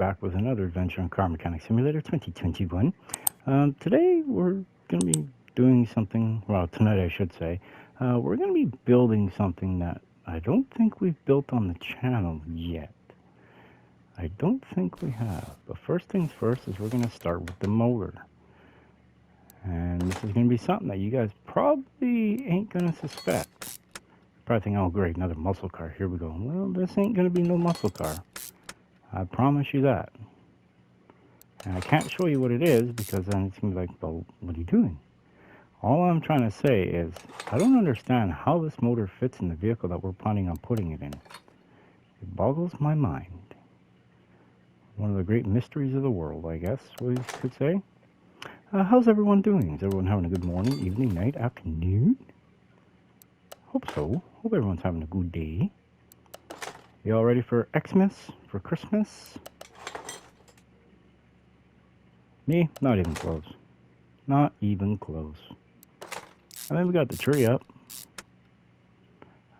back with another adventure on Car Mechanic Simulator 2021. Today we're going to be doing something, well, tonight I should say. We're going to be building something that I don't think we've built on the channel yet. I don't think we have. But first things first is we're going to start with the motor. And this is going to be something that you guys probably ain't going to suspect. Probably think, oh great, another muscle car. Here we go. Well, this ain't going to be no muscle car. I promise you that. And I can't show you what it is because then it's going to be like, well, what are you doing? All I'm trying to say is I don't understand how this motor fits in the vehicle that we're planning on putting it in. It boggles my mind. One of the great mysteries of the world, I guess we could say. How's everyone doing? Is everyone having a good morning, evening, night, afternoon? Hope so. Hope everyone's having a good day. You all ready for Xmas? For Christmas? Me? Not even close. Not even close. I mean, we got the tree up.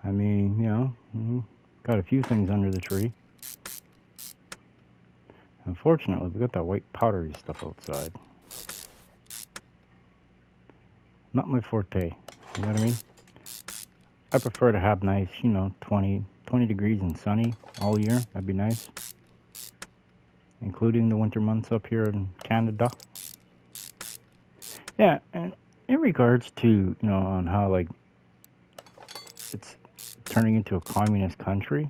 I mean, you know, got a few things under the tree. Unfortunately, we got that white powdery stuff outside. Not my forte. You know what I mean? I prefer to have nice, you know, 20 degrees and sunny all year. That'd be nice. Including the winter months up here in Canada. Yeah, and in regards to, you know, on how, like, it's turning into a communist country,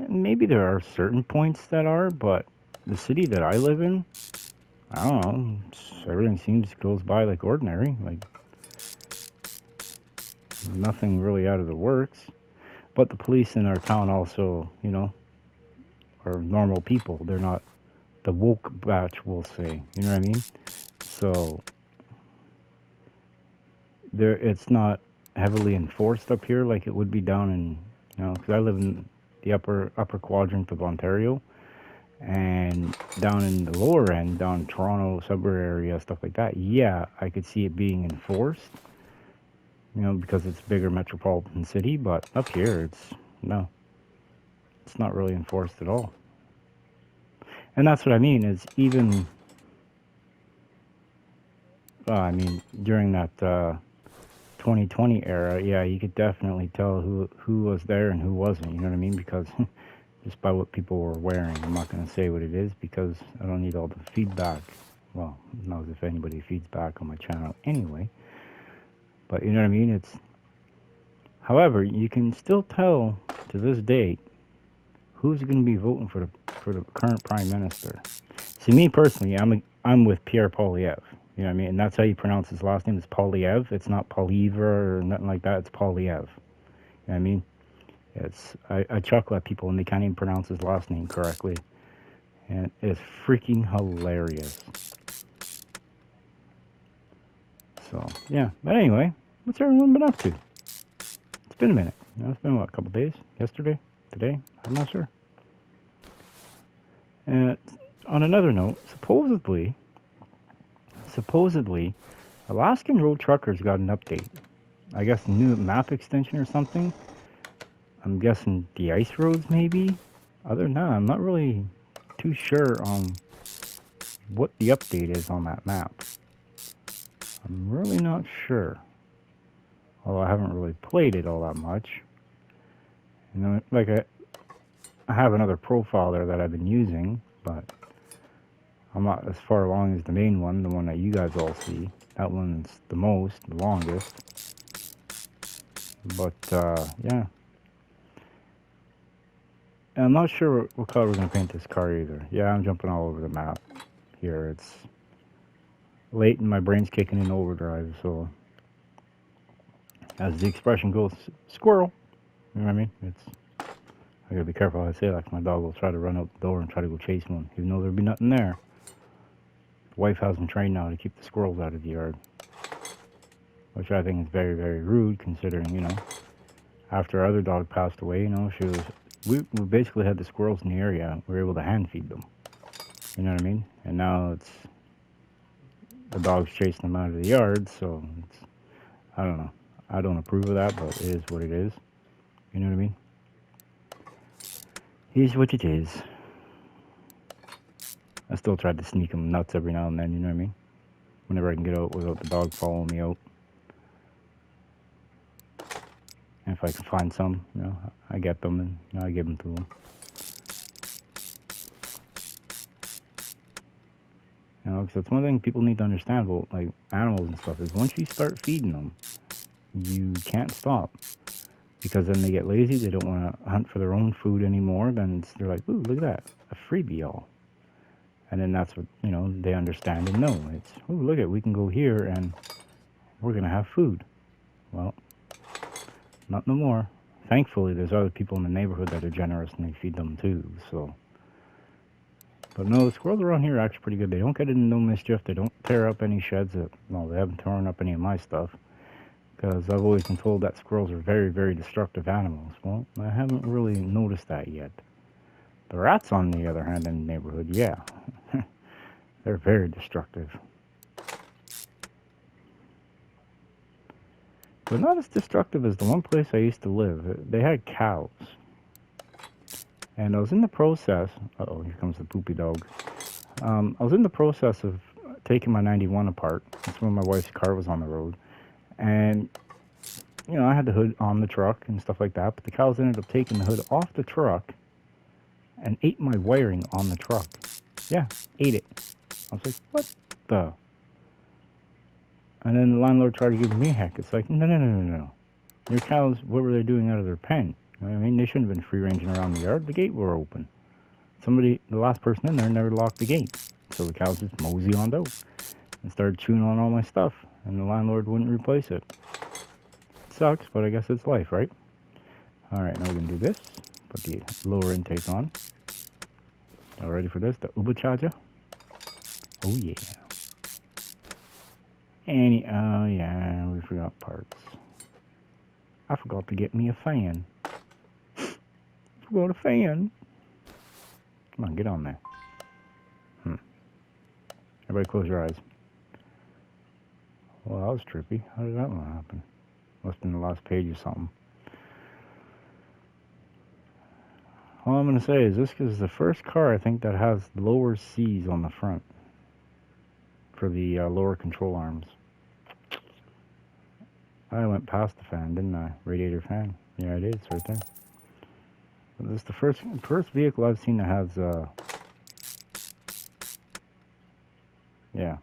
maybe there are certain points that are, but the city that I live in, I don't know, everything goes by like ordinary, like nothing really out of the works. But the police in our town also, you know, are normal people. They're not the woke batch, we'll say. You know what I mean? So it's not heavily enforced up here like it would be down in, you know, because I live in the upper quadrant of Ontario, and down in the lower end, down in Toronto suburb area, stuff like that. Yeah, I could see it being enforced. You know, because it's a bigger metropolitan city, but up here, it's not really enforced at all. And that's what I mean, is even, I mean, during that 2020 era, yeah, you could definitely tell who was there and who wasn't, you know what I mean? Because just by what people were wearing, I'm not going to say what it is because I don't need all the feedback. Well, not as if anybody feeds back on my channel anyway. But you know what I mean? However, you can still tell to this date who's going to be voting for the current prime minister. See, me personally, I'm with Pierre Poilievre. You know what I mean? And that's how you pronounce his last name. It's Poilievre. It's not Poilievre or nothing like that. It's Poilievre. You know what I mean? I chuckle at people when they can't even pronounce his last name correctly, and it's freaking hilarious. So yeah, but anyway, what's everyone been up to? It's been a minute. You know, it's been what, a couple days? Yesterday? Today? I'm not sure. And on another note, supposedly, Alaskan Road Truckers got an update. I guess a new map extension or something. I'm guessing the ice roads maybe. Other than that, I'm not really too sure on what the update is on that map. I'm really not sure. Although I haven't really played it all that much. You know, like I have another profile there that I've been using, but I'm not as far along as the main one, the one that you guys all see. That one's the longest. But, yeah. And I'm not sure what color we're going to paint this car either. Yeah, I'm jumping all over the map here. It's late and my brain's kicking in overdrive, so as the expression goes, squirrel. You know what I mean? I gotta be careful how I say that, 'cause my dog will try to run out the door and try to go chase one, even though there'll be nothing there. The wife has him trained now to keep the squirrels out of the yard, which I think is very, very rude, considering, you know, after our other dog passed away, you know, we basically had the squirrels in the area. We were able to hand feed them. You know what I mean? And now the dog's chasing them out of the yard, so I don't know. I don't approve of that, but it is what it is. You know what I mean? Here's what it is. I still tried to sneak them nuts every now and then, you know what I mean? Whenever I can get out without the dog following me out. And if I can find some, you know, I get them and you know, I give them to them. You know, because that's one thing people need to understand about like animals and stuff is once you start feeding them, you can't stop. Because then they get lazy, they don't want to hunt for their own food anymore, then they're like, ooh, look at that, a freebie y'all. And then that's what, you know, they understand and know. It's, ooh, look at, we can go here and we're going to have food. Well, not no more. Thankfully, there's other people in the neighborhood that are generous and they feed them too, so. But no, the squirrels around here are actually pretty good. They don't get into no mischief. They don't tear up any sheds. Well, they haven't torn up any of my stuff. Because I've always been told that squirrels are very, very destructive animals. Well, I haven't really noticed that yet. The rats, on the other hand, in the neighborhood, yeah. They're very destructive. But not as destructive as the one place I used to live. They had cows. And I was in the process, uh-oh, here comes the poopy dog. I was in the process of taking my 91 apart. That's when my wife's car was on the road. And, you know, I had the hood on the truck and stuff like that, but the cows ended up taking the hood off the truck and ate my wiring on the truck. Yeah, ate it. I was like, what the? And then the landlord tried to give me heck. It's like, no. Your cows, what were they doing out of their pen? I mean, they shouldn't have been free-ranging around the yard. The gate were open. Somebody, the last person in there, never locked the gate. So the cows just mosey on out and started chewing on all my stuff. And the landlord wouldn't replace it. It sucks, but I guess it's life, right? Alright, now we're going to do this. Put the lower intake on. All ready for this? The Uber charger. Oh, yeah. Oh, yeah, we forgot parts. I forgot to get me a fan. Forgot a fan. Come on, get on there. Everybody close your eyes. Well, that was trippy. How did that one happen? Must have been the last page or something. All I'm going to say is this is the first car, I think, that has lower C's on the front for the lower control arms. I went past the fan, didn't I? Radiator fan. Yeah, it is right there. But this is the first vehicle I've seen that has, yeah.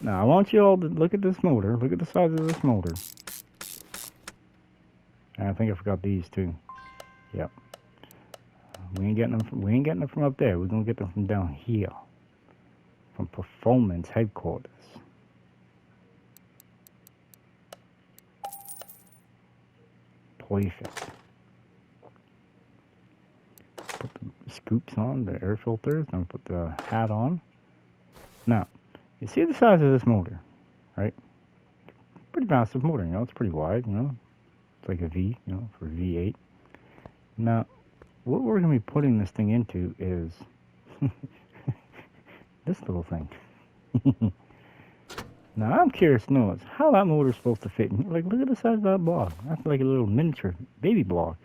Now, I want you all to look at this motor. Look at the size of this motor. And I think I forgot these too. Yep. We ain't getting them from up there. We're gonna get them from down here. From Performance Headquarters. Perfect. Put the scoops on, the air filters, then put the hat on. Now, you see the size of this motor, right? Pretty massive motor, you know, it's pretty wide, you know. It's like a V, you know, for V8. Now, what we're going to be putting this thing into is this little thing. Now, I'm curious to know how that motor is supposed to fit in. Like, look at the size of that block. That's like a little miniature baby block.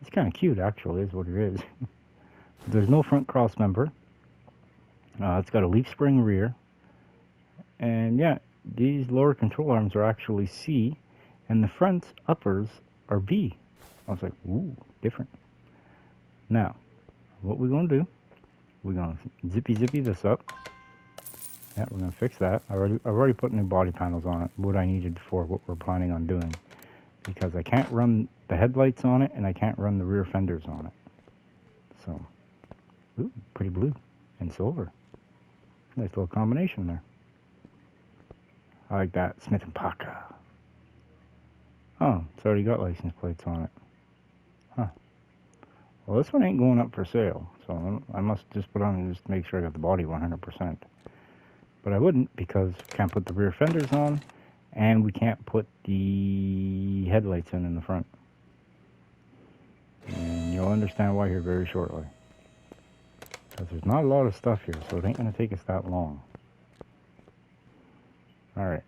It's kind of cute, actually, is what it is. There's no front cross member. It's got a leaf spring rear. And, yeah, these lower control arms are actually C, and the front uppers are B. I was like, ooh, different. Now, what we're going to do, we're going to zippy this up. Yeah, we're going to fix that. I've already put new body panels on it, what I needed for what we're planning on doing. Because I can't run the headlights on it, and I can't run the rear fenders on it. So, ooh, pretty blue and silver. Nice little combination there. I like that. Smith & Parker. Oh, it's already got license plates on it. Huh. Well, this one ain't going up for sale, so I must just put on and just make sure I got the body 100%. But I wouldn't, because I can't put the rear fenders on, and we can't put the headlights in the front. And you'll understand why here very shortly. Because there's not a lot of stuff here, so it ain't going to take us that long. Alright.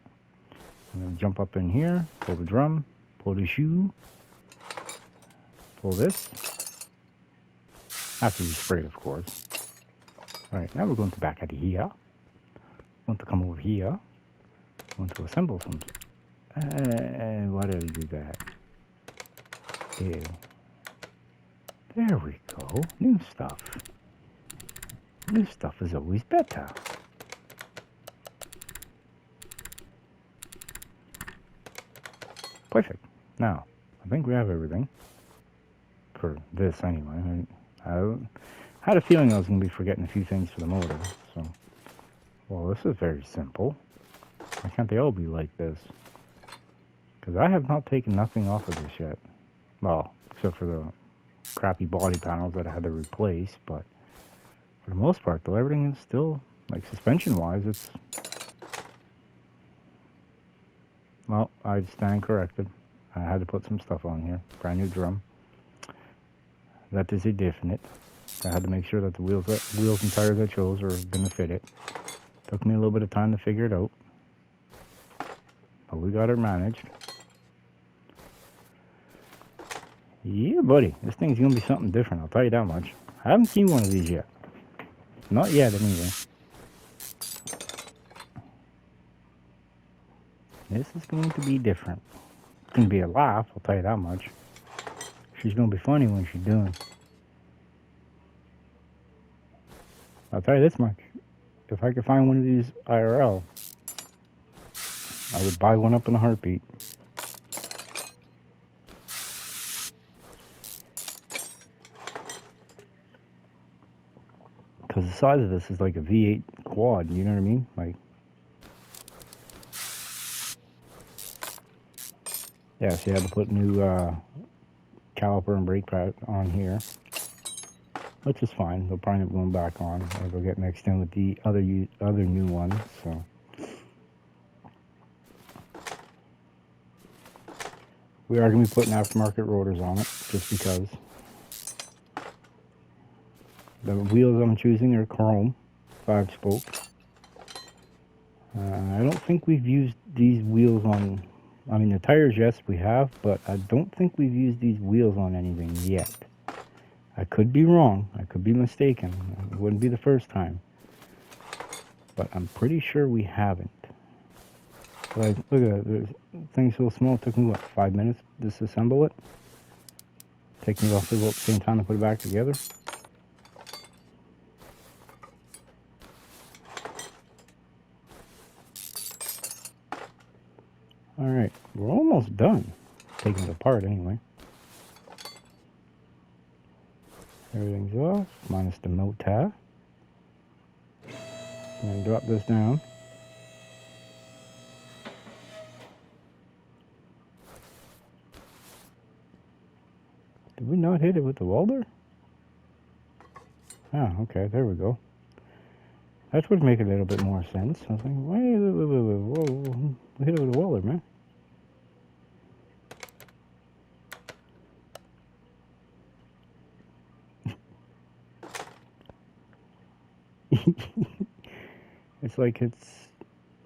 I'm going to jump up in here, pull the drum, pull the shoe, pull this. After you spray it, of course. Alright, now we're going to back out of here. Want to come over here. Want to assemble some. Why did I do that? There we go. New stuff. New stuff is always better. Perfect. Now, I think we have everything. For this, anyway. I had a feeling I was going to be forgetting a few things for the motor. So, well, this is very simple. Why can't they all be like this? Because I have not taken nothing off of this yet. Well, except for the crappy body panels that I had to replace. But for the most part, though, everything is still, like suspension-wise, it's... Well, I stand corrected. I had to put some stuff on here. Brand new drum. That is a definite. I had to make sure that the wheels and tires I chose were going to fit it. Took me a little bit of time to figure it out. But we got it managed. Yeah, buddy. This thing's going to be something different, I'll tell you that much. I haven't seen one of these yet. Not yet, anyway. This is going to be different. It's going to be a laugh, I'll tell you that much. She's going to be funny when she's doing. I'll tell you this much. If I could find one of these IRL, I would buy one up in a heartbeat. Because the size of this is like a V8 quad, you know what I mean? Like, yeah, so you had to put new caliper and brake pad on here, which is fine. They'll probably end up going back on, or they'll get mixed in with the other new ones. So we are going to be putting aftermarket rotors on it, just because. The wheels I'm choosing are chrome, 5-spoke. I don't think we've used these wheels on, I mean the tires, yes we have, but I don't think we've used these wheels on anything yet. I could be wrong, I could be mistaken, it wouldn't be the first time. But I'm pretty sure we haven't. Like, look at it, the thing's so small, it took me what, 5 minutes to disassemble it? Takes me roughly about the same time to put it back together. Alright, we're almost done. Taking it apart anyway. Everything's off, minus the motor. I'm going to drop this down. Did we not hit it with the welder? Ah, okay, there we go. That would make a little bit more sense. I was thinking, wait, whoa, we hit it with a welder, man. It's like it's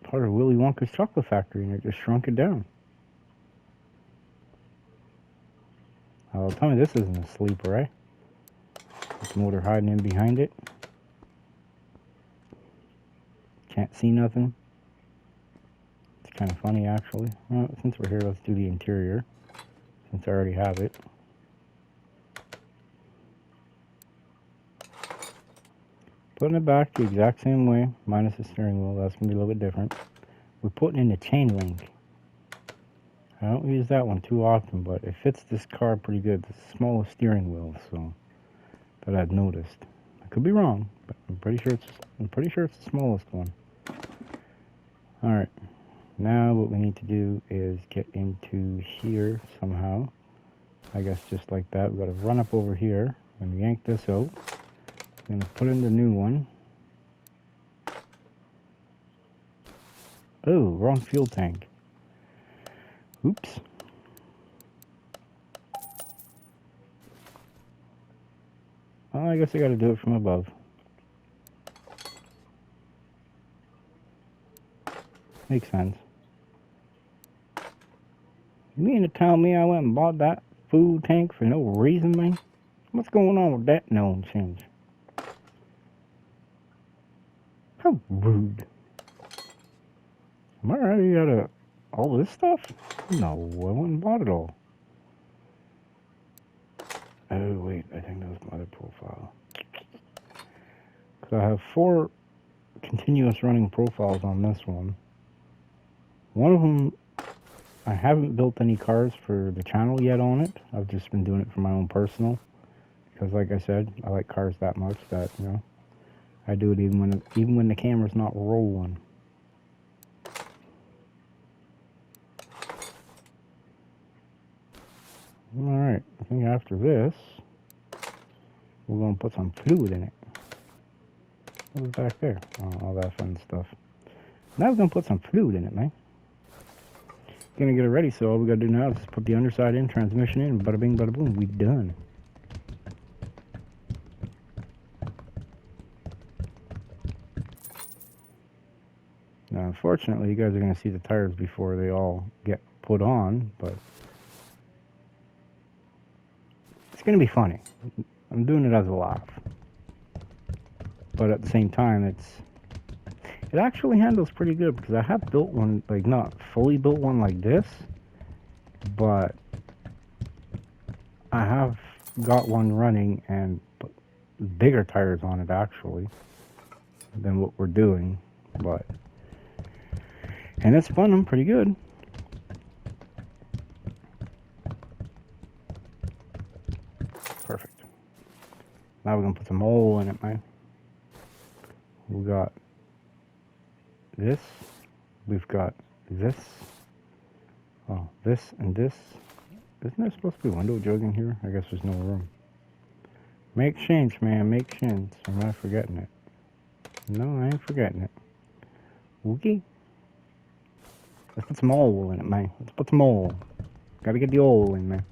part of Willy Wonka's chocolate factory and it just shrunk it down. Oh, tell me this isn't a sleeper, eh? With the motor hiding in behind it. Can't see nothing. It's kind of funny, actually. Well, since we're here, let's do the interior, since I already have it. Putting it back the exact same way, minus the steering wheel. That's going to be a little bit different. We're putting in the chain link. I don't use that one too often, but it fits this car pretty good. It's the smallest steering wheel, so that I've noticed. I could be wrong, but I'm pretty sure it's the smallest one. All right, now what we need to do is get into here somehow. I guess just like that. We've got to run up over here and yank this out. I'm going to put in the new one. Oh, wrong fuel tank. Oops. Well, I guess I got to do it from above. Makes sense. You mean to tell me I went and bought that food tank for no reason, man? What's going on with that nonsense? How rude. Am I right? You got all this stuff? No, I wouldn't bought it all. Oh, wait, I think that was my other profile. Because I have 4 continuous running profiles on this one. One of them, I haven't built any cars for the channel yet on it. I've just been doing it for my own personal. Because like I said, I like cars that much that, you know, I do it even when the camera's not rolling. Alright, I think after this, we're going to put some fluid in it. What was back there? Oh, all that fun stuff. Now we're going to put some fluid in it, man. Gonna get it ready, so all we gotta do now is just put the underside in, transmission in, bada bing, bada boom, we done. Now, unfortunately, you guys are gonna see the tires before they all get put on, but it's gonna be funny. I'm doing it as a laugh, but at the same time, it actually handles pretty good because I have built one, like not fully built one like this, but I have got one running and put bigger tires on it actually than what we're doing, and it's fun. I'm pretty good. Perfect. Now we're gonna put some oil in it, man. We got this, we've got this, oh, this and this. Isn't there supposed to be window jug in here? I guess there's no room. Make sense, man, make sense. I'm not forgetting it. No, I ain't forgetting it. Okay. Let's put some oil in it, man. Let's put some oil. Gotta get the oil in, man.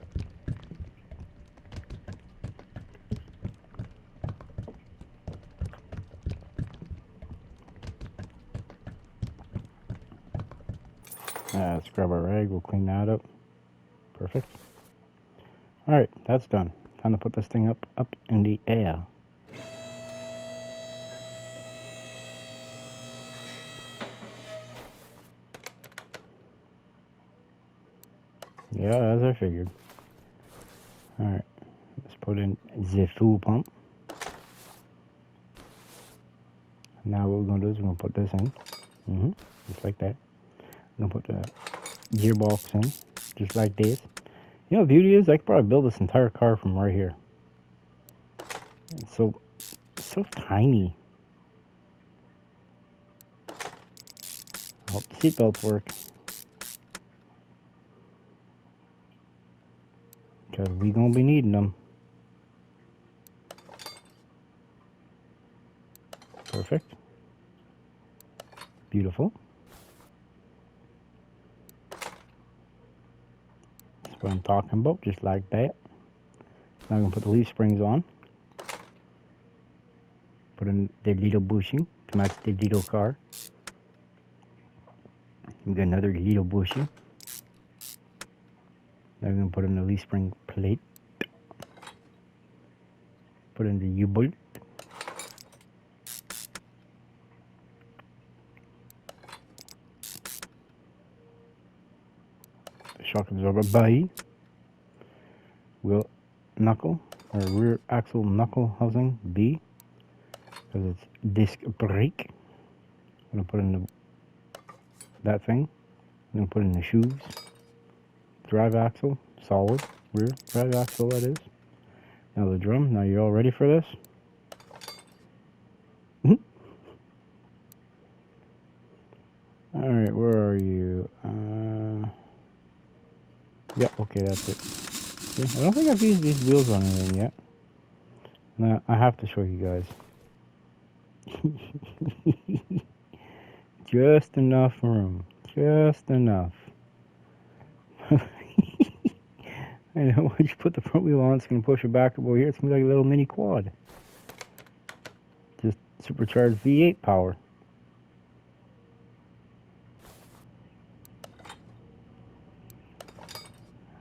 Let's grab our rag, we'll clean that up. Perfect. Alright, that's done. Time to put this thing up in the air. Yeah, as I figured. Alright, let's put in the fuel pump. Now what we're going to do is we're going to put this in. Just like that. I'm going to put the gearbox in, just like this. You know what the beauty is? I could probably build this entire car from right here. It's so tiny. I hope the seatbelts work. Because we gonna be needing them. Perfect. Beautiful. That's what I'm talking about, just like that. Now I'm gonna put the leaf springs on. Put in the little bushing to match the little car. We got another little bushing. Now I'm gonna put in the leaf spring plate. Put in the U-bolt. The shock absorber by wheel knuckle or rear axle knuckle housing B, because it's disc brake. I'm gonna put in that thing. I'm gonna put in the shoes. Drive axle, solid rear drive axle, that is. Now the drum. Now you all ready for this? Alright, where are you? Yeah, okay, that's it. See, I don't think I've used these wheels on anything yet. Now, I have to show you guys. Just enough room. Just enough. I know, once you put the front wheel on, it's going to push it back over here. It's going to be like a little mini quad. Just supercharged V8 power.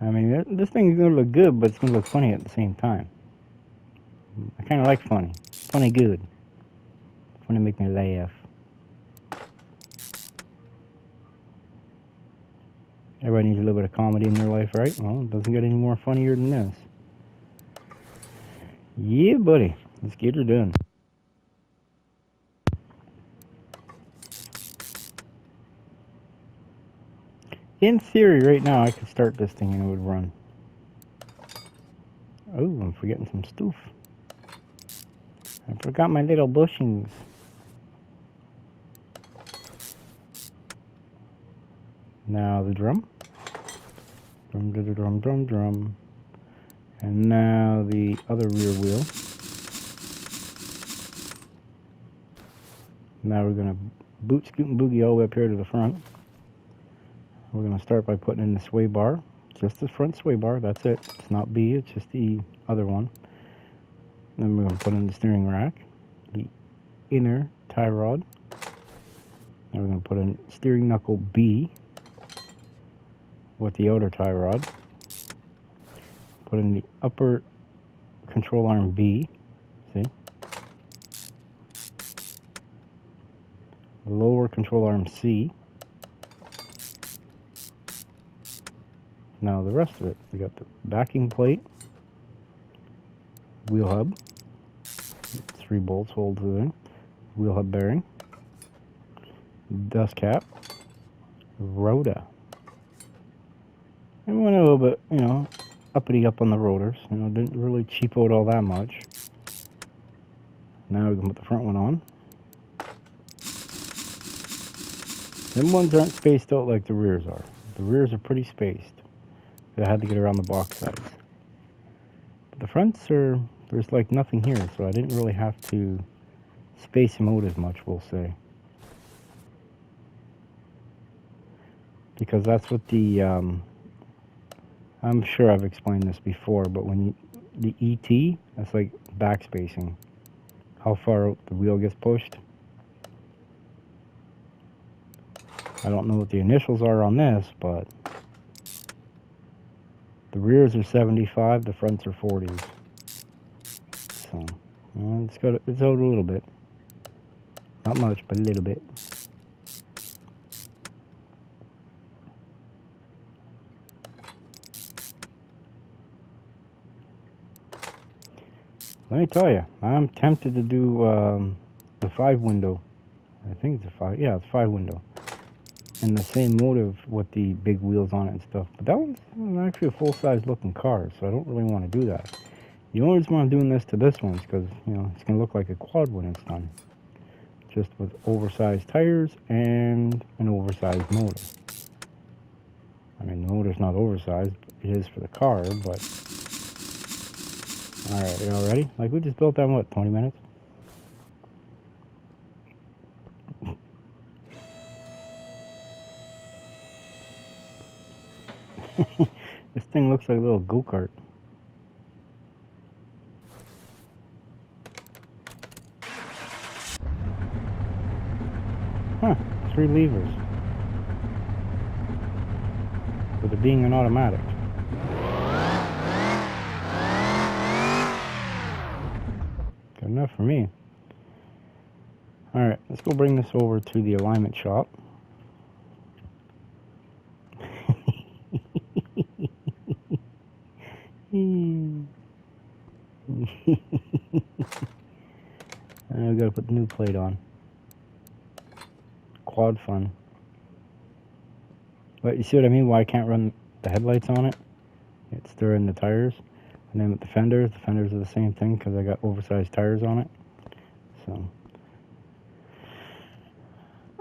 I mean, this thing's gonna look good, but it's gonna look funny at the same time. I kind of like funny. Funny good. Funny make me laugh. Everybody needs a little bit of comedy in their life, right? Well, it doesn't get any more funnier than this. Yeah, buddy. Let's get her done. In theory, right now, I could start this thing and it would run. Oh, I'm forgetting some stuff. I forgot my little bushings. Now the drum. Drum, drum, drum, drum, drum. And now the other rear wheel. Now we're going to boot, scoot, and boogie all the way up here to the front. We're going to start by putting in the sway bar. Just the front sway bar, that's it. It's not B, it's just the other one. Then we're going to put in the steering rack, the inner tie rod. Then we're going to put in steering knuckle B with the outer tie rod. Put in the upper control arm B, see? The lower control arm C. Now the rest of it, we got the backing plate, wheel hub, 3 bolts hold it in, wheel hub bearing, dust cap, rotor. And we went a little bit, you know, uppity up on the rotors. You know, didn't really cheap out all that much. Now we can put the front one on. Them ones aren't spaced out like the rears are. The rears are pretty spaced. I had to get around the box sides. But the fronts are, there's like nothing here, so I didn't really have to space them out as much, we'll say. Because that's what the, I'm sure I've explained this before, but when you, the ET, that's like back spacing. How far out the wheel gets pushed. I don't know what the initials are on this, but the rears are 75, the fronts are 40s. So, it's out a little bit. Not much, but a little bit. Let me tell you, I'm tempted to do the 5 window. I think it's a 5, yeah, it's 5 window. And the same motive with the big wheels on it and stuff. But that one's actually a full-size looking car, so I don't really want to do that. The only reason why I'm doing this to this one is because, you know, it's going to look like a quad when it's done. Just with oversized tires and an oversized motor. I mean, the motor's not oversized, it is for the car, but... Alright, you all ready? Like, we just built that in, what, 20 minutes? This thing looks like a little go-kart. Huh, 3 levers. With it being an automatic. Good enough for me. Alright, let's go bring this over to the alignment shop. And we gotta put the new plate on. Quad fun. But you see what I mean? Why I can't run the headlights on it? It's stirring the tires. And then with the fenders are the same thing because I got oversized tires on it. So,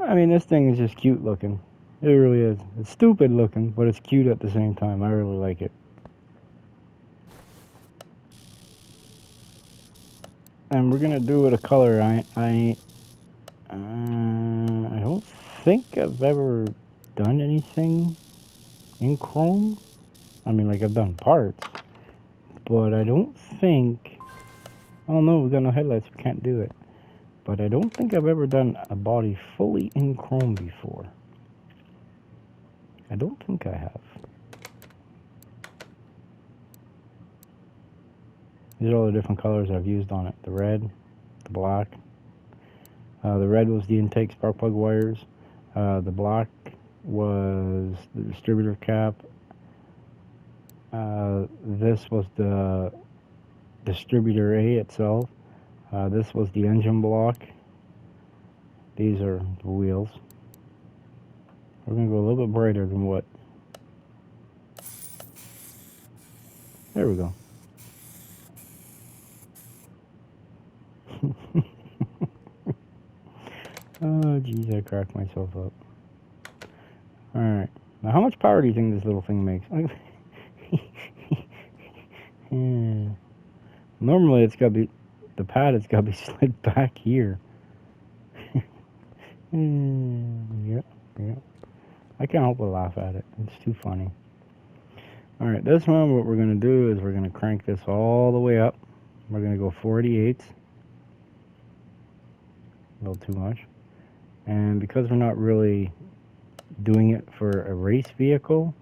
I mean, this thing is just cute looking. It really is. It's stupid looking, but it's cute at the same time. I really like it. And we're gonna do it a color. I don't think I've ever done anything in chrome. I mean, like, I've done parts, but I don't think. Oh no, we got no headlights. We can't do it. But I don't think I've ever done a body fully in chrome before. I don't think I have. These are all the different colors I've used on it. The red, the black. The red was the intake spark plug wires. The black was the distributor cap. This was the distributor A itself. This was the engine block. These are the wheels. We're going to go a little bit brighter than what. There we go. Oh, geez, I cracked myself up. Alright. Now, how much power do you think this little thing makes? Yeah. Normally, it's got to be, the pad has got to be slid back here. Yep. I can't help but laugh at it. It's too funny. Alright, this one, what we're going to do is we're going to crank this all the way up. We're going to go 48. A little too much. And because we're not really doing it for a race vehicle,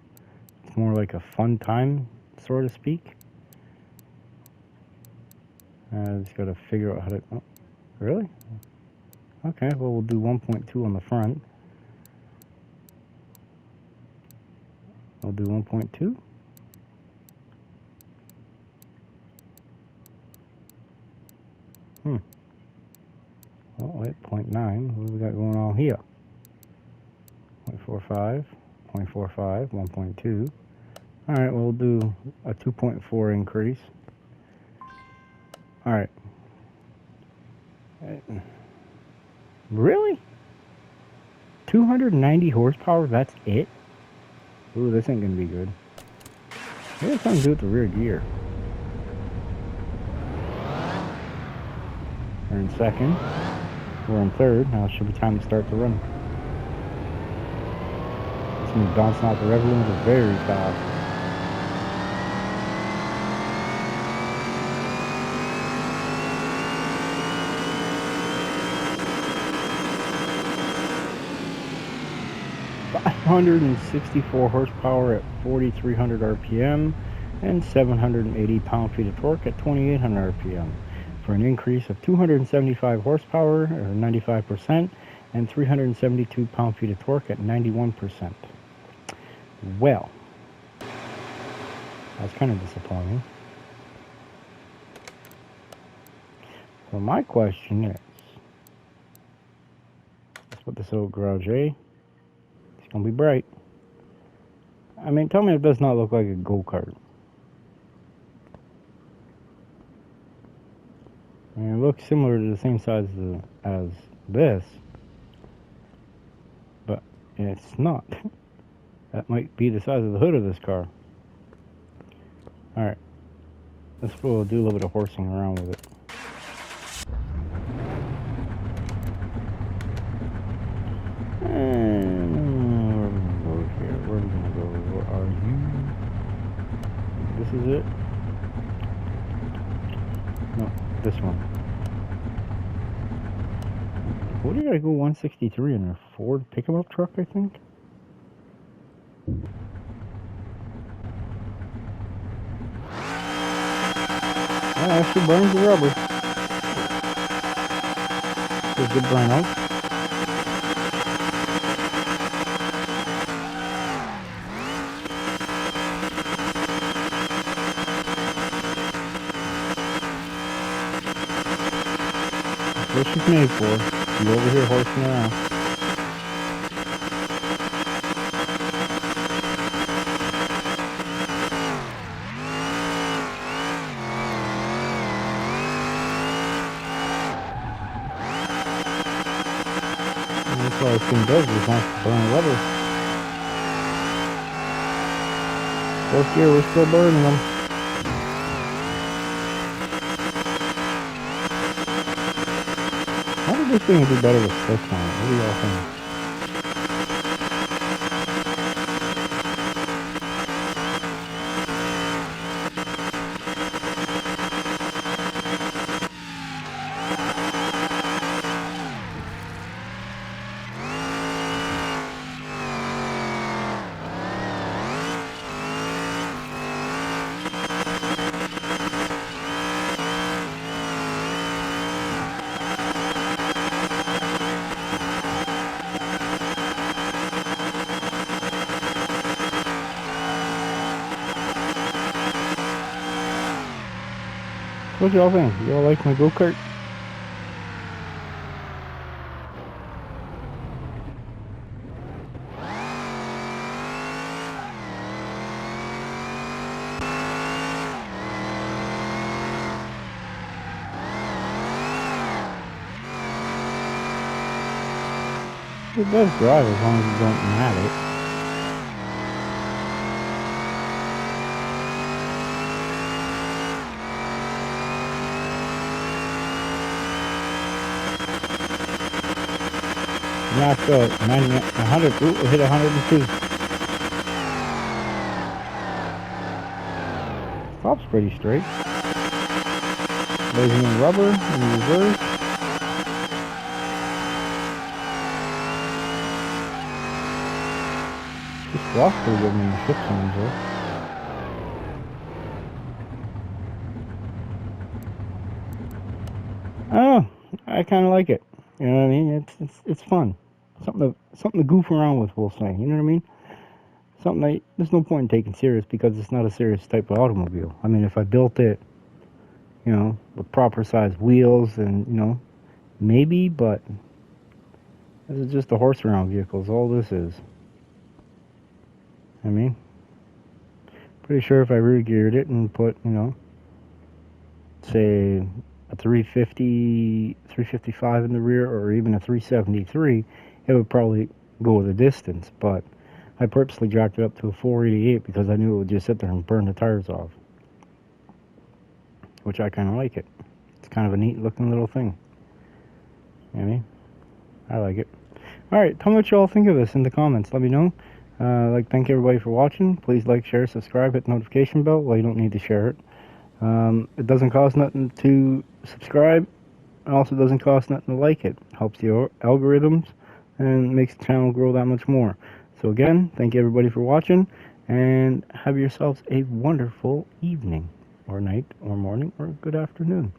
it's more like a fun time, so to speak. I just got to figure out how to... Oh, really? Okay, well, we'll do 1.2 on the front. I'll do 1.2. Oh, wait, 0.9. What do we got going on here? 0.45, 0.45, 1.2. Alright, we'll do a 2.4 increase. Alright. Really? 290 horsepower, that's it? Ooh, this ain't gonna be good. Maybe it's time to do it with the rear gear. We're in second. We're in third. Now it should be time to start the run. It's gonna be bouncing off the rev limiter very fast. .564 horsepower at 4,300 RPM and 780 pound-feet of torque at 2,800 RPM. For an increase of 275 horsepower, or 95%, and 372 pound-feet of torque at 91%. Well, that's kind of disappointing. So my question is, let's put this old garage A. It's gonna be bright. I mean, tell me it does not look like a go-kart. I mean, it looks similar to the same size as this, but it's not. That might be the size of the hood of this car. Alright, let's go do a little bit of horsing around with it. And where are we gonna go here? Where are we gonna go? Where are you? This is it? No, this one. What did I go 163 in a Ford pickup truck, I think? That actually burns the rubber. It's a good burn out. That's what she's made for. You over here horsing around. That's all this thing does is wants to burn rubber. Fourth gear, we're still burning them. How did this thing do better with slicks on it? What do y'all think? What y'all think? Y'all like my go-kart? It does drive as long as you don't mat it. Knocked out 90, 100. Ooh, it hit 102. Top's pretty straight. Raising in rubber in reverse. This block's pretty good when the shift comes though. Oh, I kind of like it. You know what I mean? It's fun. Something to goof around with, we'll say. You know what I mean? Something that there's no point in taking serious because it's not a serious type of automobile. I mean, if I built it, you know, with proper size wheels and, you know, maybe, but this is just a horse around vehicle is all this is. I mean, pretty sure if I rear geared it and put, you know, say a 350, 355 in the rear or even a 373, it would probably go the distance, but I purposely jacked it up to a 488 because I knew it would just sit there and burn the tires off, which I kind of like it. It's kind of a neat looking little thing. You know what I mean? I like it. Alright, tell me what y'all think of this in the comments. Let me know. Thank everybody for watching. Please like, share, subscribe, hit the notification bell. Well, you don't need to share it. It doesn't cost nothing to subscribe. It also doesn't cost nothing to like it. Helps the algorithms and makes the channel grow that much more. So again, thank you everybody for watching, and have yourselves a wonderful evening, or night, or morning, or good afternoon.